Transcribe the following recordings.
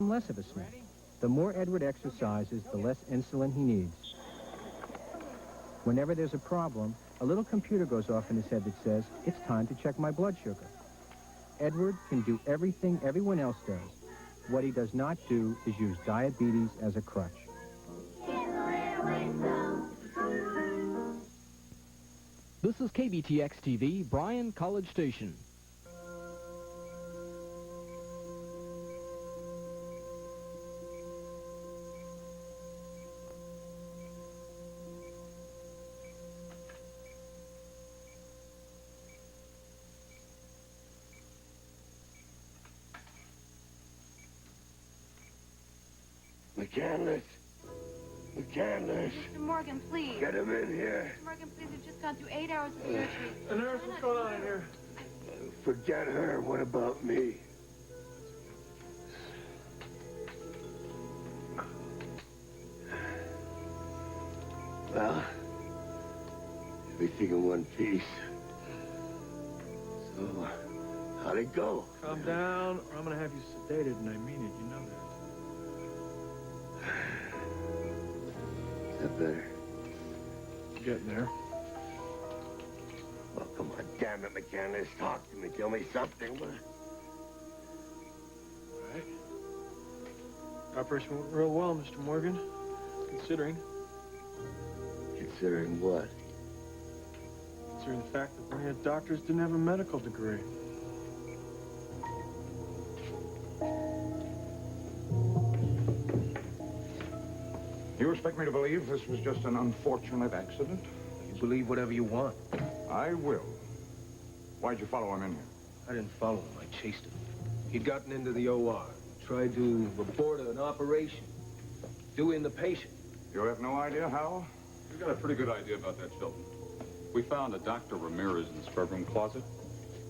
less of a snack. The more Edward exercises, the less insulin he needs. Whenever there's a problem, a little computer goes off in his head that says, it's time to check my blood sugar. Edward can do everything everyone else does. What he does not do is use diabetes as a crutch. This is KBTX-TV, Bryan College Station. McCandless. McCandless. Mr. Morgan, please. Get him in here. Mr. Morgan, please. We've just gone through 8 hours of surgery. The nurse, what's going on in here? Forget her. What about me? Well, everything in one piece. So, how'd it go? Calm down, or I'm gonna have you sedated, and I mean it. You know that. Is that better? Getting there. Well, come on, damn it, McCandless. Talk to me. Tell me something. All right. Operation went real well, Mr. Morgan. Considering. Considering what? Considering the fact that many doctors didn't have a medical degree. You expect me to believe this was just an unfortunate accident? You believe whatever you want. I will. Why'd you follow him in here? I didn't follow him. I chased him. He'd gotten into the OR, tried to report an operation, due in the patient. You have no idea how? We've got a pretty good idea about that, Chilton. We found a Dr. Ramirez in the scrub room closet.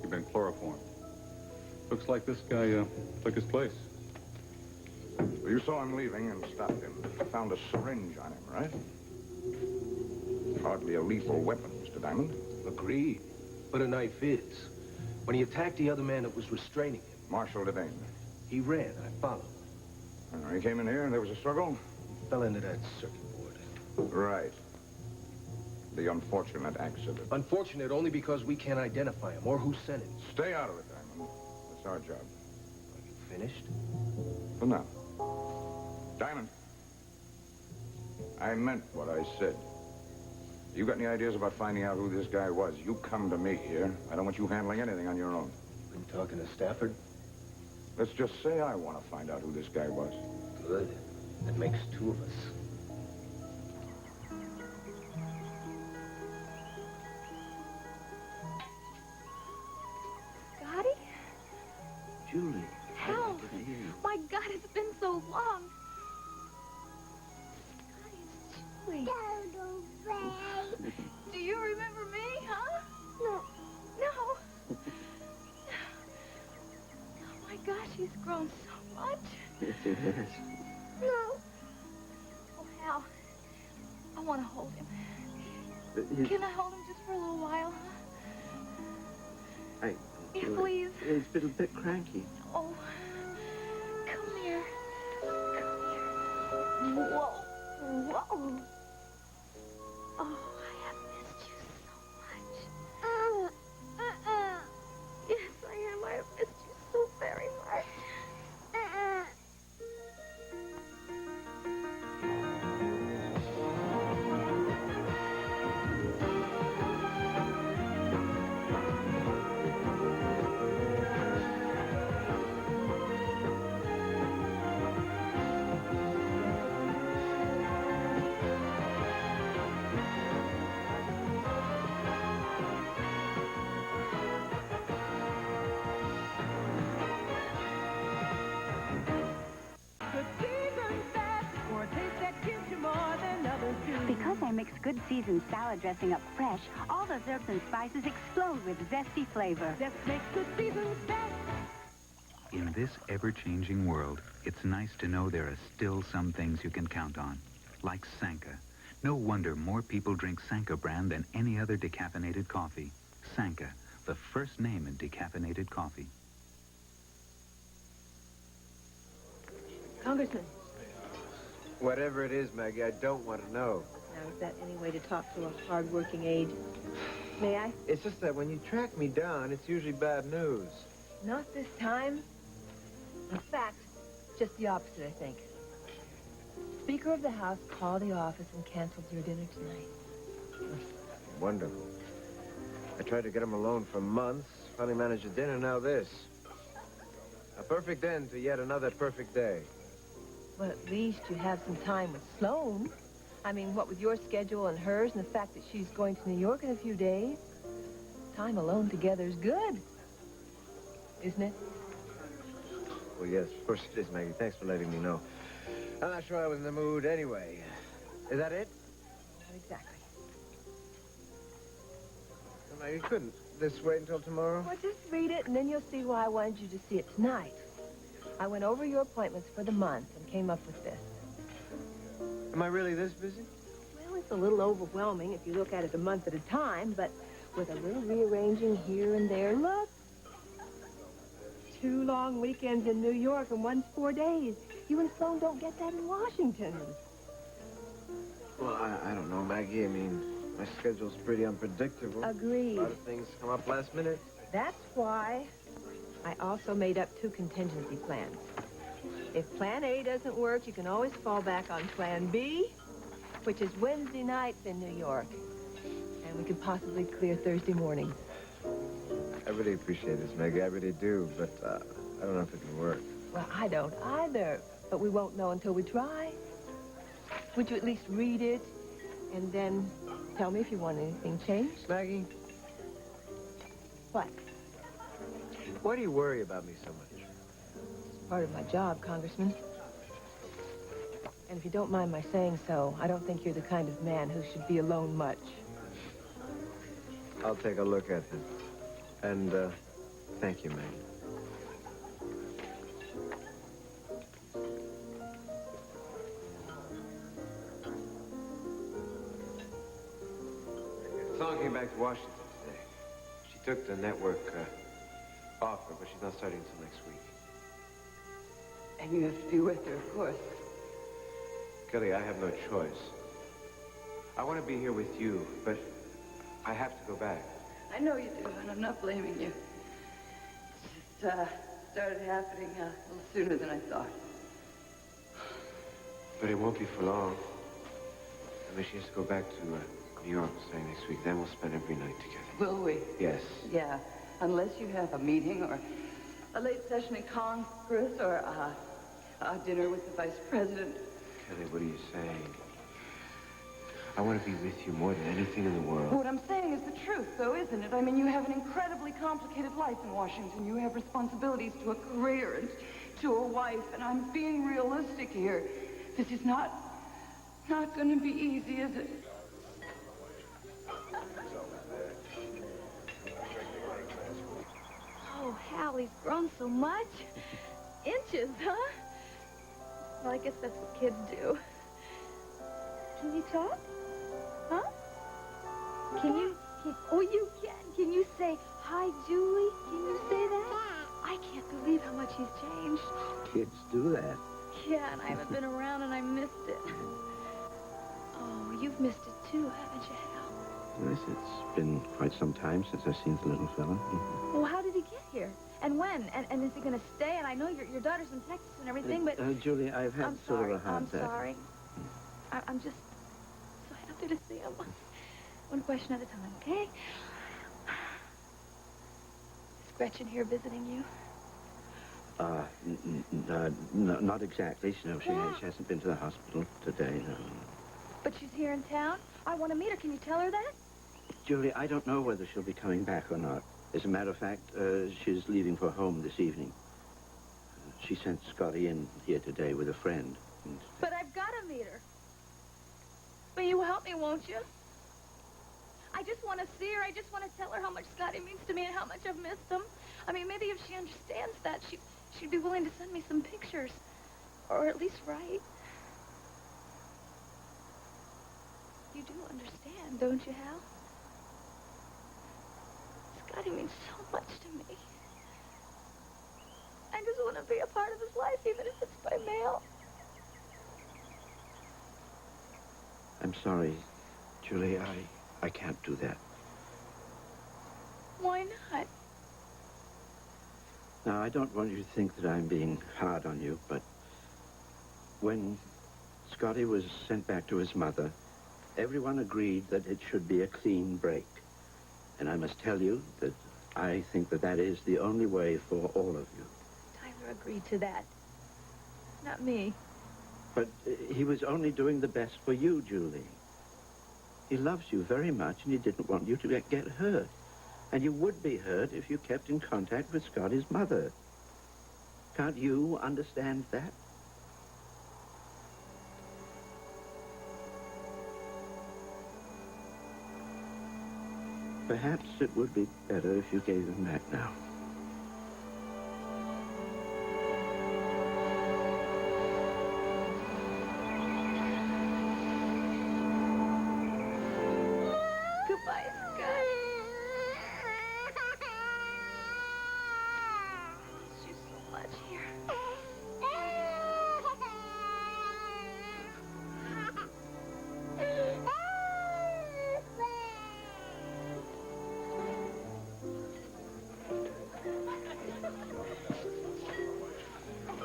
He'd been chloroformed. Looks like this guy took his place. Well, you saw him leaving and stopped him. Found a syringe on him, right? Hardly a lethal weapon, Mr. Diamond. Agreed. But a knife is. When he attacked the other man that was restraining him. Marshal Devane. He ran. I followed. He came in here and there was a struggle? He fell into that circuit board. Right. The unfortunate accident. Unfortunate only because we can't identify him or who sent it. Stay out of it, Diamond. That's our job. Are you finished? For now. Diamond. I meant what I said. You got any ideas about finding out who this guy was? You come to me here. I don't want you handling anything on your own. Been talking to Stafford? Let's just say I want to find out who this guy was. Good. That makes two of us. Scotty? Julie. Hal! My God, it's been so long. Scotty, it's Julie. Do you remember me, huh? No. No. Oh, my gosh, he's grown so much. Yes, it has. No. Oh, Hal, I want to hold him. Can I hold him just for a little while, huh? Please. He's been a bit cranky. Oh, come here. Come here. Whoa. Whoa. Oh, I have missed you so much. Yes, I am. I have missed you so very much. Because I mix good seasoned salad dressing up fresh, all those herbs and spices explode with zesty flavor. Zest makes good seasons best. In this ever-changing world, it's nice to know there are still some things you can count on, like Sanka. No wonder more people drink Sanka brand than any other decaffeinated coffee. Sanka, the first name in decaffeinated coffee. Congressman, Whatever it is, Maggie, I don't want to know. now is that any way to talk to a hard-working aide? May I? It's just that when you track me down, it's usually bad news. Not this time. In fact, just the opposite, I think. Speaker of the House called the office and canceled your dinner tonight. Wonderful. I tried to get him alone for months. Finally managed a dinner, now this. A perfect end to yet another perfect day. Well, at least you have some time with Sloan. I mean, what with your schedule and hers and the fact that she's going to New York in a few days, time alone together is good. Isn't it? Well, yes, of course it is, Maggie. Thanks for letting me know. I'm not sure I was in the mood anyway. Is that it? Not exactly. Well, Maggie, couldn't this wait until tomorrow? Well, just read it, and then you'll see why I wanted you to see it tonight. I went over your appointments for the month and came up with this. Am I really this busy? Well, it's a little overwhelming if you look at it a month at a time, but with a little rearranging here and there, look. 2 long weekends in New York and one's 4 days. You and Sloan don't get that in Washington. Well, I don't know, Maggie. I mean, my schedule's pretty unpredictable. Agreed. A lot of things come up last minute. That's why I also made up 2 contingency plans. If Plan A doesn't work, you can always fall back on Plan B, which is Wednesday nights in New York. And we could possibly clear Thursday morning. I really appreciate this, Maggie. I really do, but I don't know if it can work. Well, I don't either, but we won't know until we try. Would you at least read it and then tell me if you want anything changed? Maggie? What? Why do you worry about me so much? It's part of my job, Congressman. And if you don't mind my saying so, I don't think you're the kind of man who should be alone much. I'll take a look at him. And, thank you, Maggie. Sloan came back to Washington today. She took the network offer, but she's not starting until next week. And you have to be with her, of course. Kelly, I have no choice. I want to be here with you, but I have to go back. I know you do, and I'm not blaming you. It's just started happening a little sooner than I thought. But it won't be for long. I mean, she has to go back to New York starting next week. Then we'll spend every night together. Will we? Yes. Yeah, unless you have a meeting or a late session in Congress or a dinner with the Vice President. Kelly, what are you saying? I want to be with you more than anything in the world. What I'm saying is the truth, though, isn't it? I mean, you have an incredibly complicated life in Washington. You have responsibilities to a career and to a wife, and I'm being realistic here. This is not going to be easy, is it? Oh, Hallie's grown so much. Inches, huh? Well, I guess that's what kids do. Can you talk? Huh? Oh, you can. Can you say, hi, Julie? Can you say that? I can't believe how much he's changed. Kids do that. Yeah, and I haven't been around and I missed it. Oh, you've missed it too, haven't you, Hal? Yes, it's been quite some time since I've seen the little fella. Mm-hmm. Well, how did he get here? And when? And is he going to stay? And I know your daughter's in Texas and everything, but... Julie, I've had sort of a hard day. I'm sorry. I'm just so happy to see him. One question at a time, okay? Is Gretchen here visiting you? Not exactly. No, she hasn't been to the hospital today, no. But she's here in town? I want to meet her. Can you tell her that? Julie, I don't know whether she'll be coming back or not. As a matter of fact, she's leaving for home this evening. She sent Scotty in here today with a friend. But I've got to meet her. Will you help me, won't you? I just want to see her. I just want to tell her how much Scotty means to me and how much I've missed him. I mean, maybe if she understands that, she'd be willing to send me some pictures. Or at least write. You do understand, don't you, Hal? Scotty means so much to me. I just want to be a part of his life, even if it's by mail. I'm sorry, Julie. I can't do that. Why not? Now, I don't want you to think that I'm being hard on you, but when Scotty was sent back to his mother, everyone agreed that it should be a clean break. And I must tell you that I think that that is the only way for all of you. Tyler agreed to that. Not me. But he was only doing the best for you, Julie. He loves you very much, and he didn't want you to get hurt. And you would be hurt if you kept in contact with Scotty's mother. Can't you understand that? Perhaps it would be better if you gave him back now. Goodbye, Scott. Miss you so much here.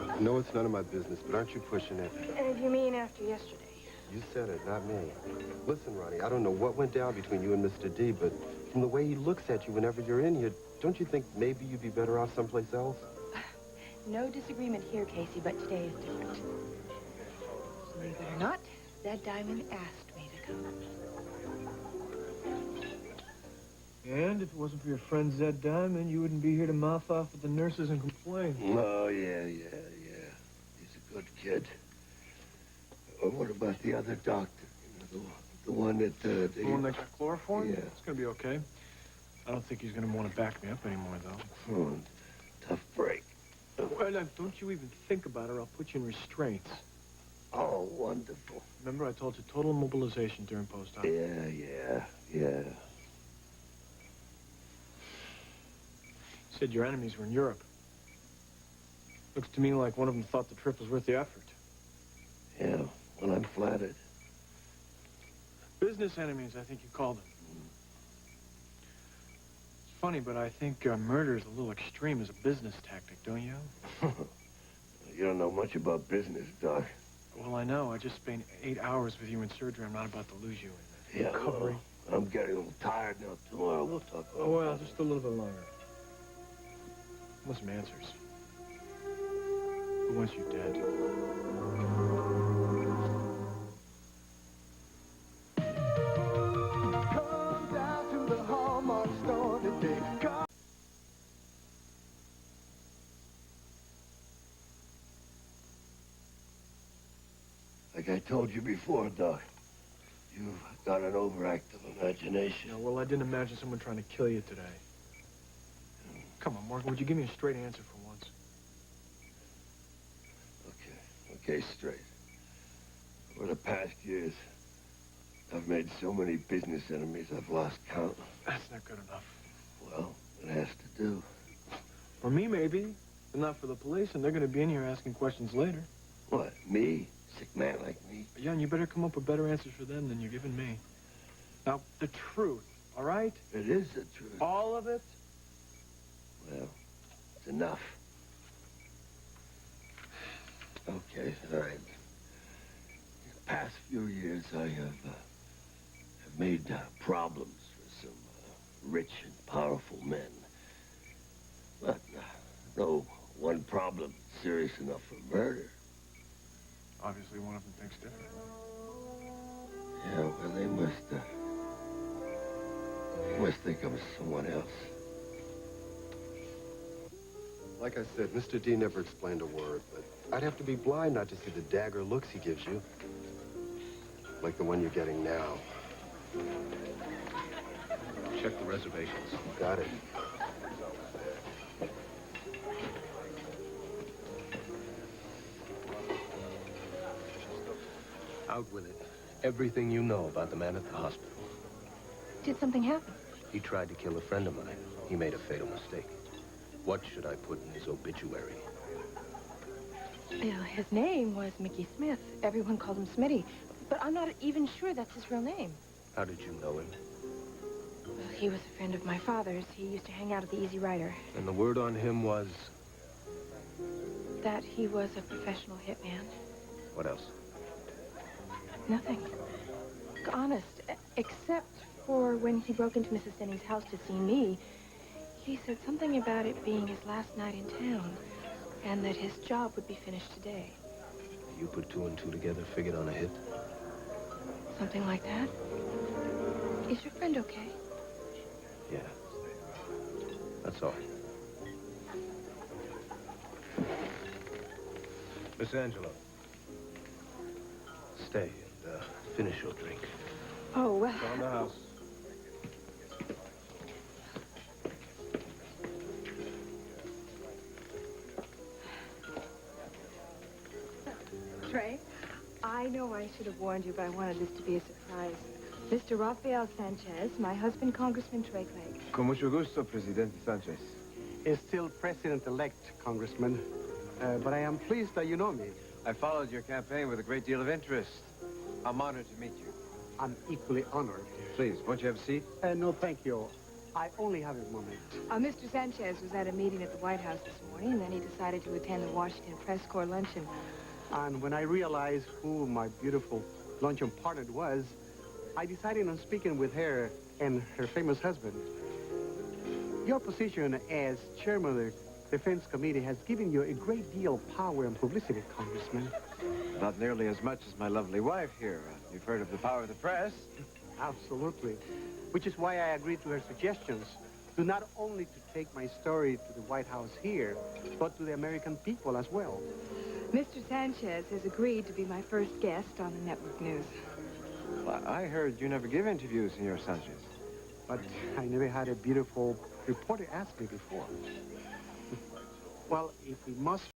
I know it's none of my business, but aren't you pushing it? You mean after yesterday? You said it, not me. Listen, Ronnie, I don't know what went down between you and Mr. D, but from the way he looks at you whenever you're in here, don't you think maybe you'd be better off someplace else? No disagreement here, Casey, but today is different. Believe it or not, that diamond asked me to come. And if it wasn't for your friend Zed Diamond, you wouldn't be here to mouth off at the nurses and complain. Oh, yeah. He's a good kid. What about the other doctor? You know, the one that... The one that got chloroform? Yeah. It's going to be okay. I don't think he's going to want to back me up anymore, though. Oh, tough break. Well, now, don't you even think about it, or I'll put you in restraints. Oh, wonderful. Remember, I told you total immobilization during post-op. Yeah. You said your enemies were in Europe. Looks to me like one of them thought the trip was worth the effort. Yeah, well, I'm flattered. Business enemies, I think you called them. It's funny, but I think murder is a little extreme as a business tactic, don't you? You don't know much about business, Doc. Well, I know. I just spent 8 hours with you in surgery. I'm not about to lose you in Yeah, recovery. well, I'm getting a little tired now. Tomorrow we'll talk about Oh, well, just a little bit longer. Want some answers. Who wants you dead? Come down to the Hallmark store today. Like I told you before, Doc, you've got an overactive imagination. Yeah, well, I didn't imagine someone trying to kill you today. Come on, Morgan, would you give me a straight answer for once? Okay, straight. Over the past years, I've made so many business enemies, I've lost count. That's not good enough. Well, it has to do. For me, maybe, but not for the police, and they're going to be in here asking questions later. What, me? Sick man like me? Yeah, and you better come up with better answers for them than you're giving me. Now, the truth, all right? It is the truth. All of it? Well, it's enough. Okay, all right. The past few years, I have made problems for some rich and powerful men. But no one problem serious enough for murder. Obviously, one of them thinks different. Yeah, well, they must think I'm someone else. Like I said, Mr. D never explained a word, but I'd have to be blind not to see the dagger looks he gives you. Like the one you're getting now. Check the reservations. Got it. Out with it. Everything you know about the man at the hospital. Did something happen? He tried to kill a friend of mine. He made a fatal mistake. What should I put in his obituary? His name was Mickey Smith. Everyone called him Smitty. But I'm not even sure that's his real name. How did you know him? Well, he was a friend of my father's. He used to hang out at the Easy Rider. And the word on him was... That he was a professional hitman. What else? Nothing. Honest, except for when he broke into Mrs. Denny's house to see me, he said something about it being his last night in town, and that his job would be finished today. You put two and two together, figured on a hit? Something like that. Is your friend okay? Yeah. That's all. Miss Angelo. Stay and finish your drink. Oh, well... It's on the house. Trey, I know I should have warned you, but I wanted this to be a surprise. Mr. Rafael Sanchez, my husband, Congressman Trey Clegg. Con mucho gusto, Presidente Sanchez. Is still President-elect, Congressman. But I am pleased that you know me. I followed your campaign with a great deal of interest. I'm honored to meet you. I'm equally honored. Please, won't you have a seat? No, thank you. I only have a moment. Mr. Sanchez was at a meeting at the White House this morning, and then he decided to attend the Washington Press Corps luncheon. And when I realized who my beautiful luncheon partner was, I decided on speaking with her and her famous husband. Your position as chairman of the Defense Committee has given you a great deal of power and publicity, Congressman. Not nearly as much as my lovely wife here. You've heard of the power of the press? Absolutely. Which is why I agreed to her suggestions to not only to take my story to the White House here, but to the American people as well. Mr. Sanchez has agreed to be my first guest on the network news. Well, I heard you never give interviews, Senor Sanchez. But I never had a beautiful reporter ask me before. Well, if we must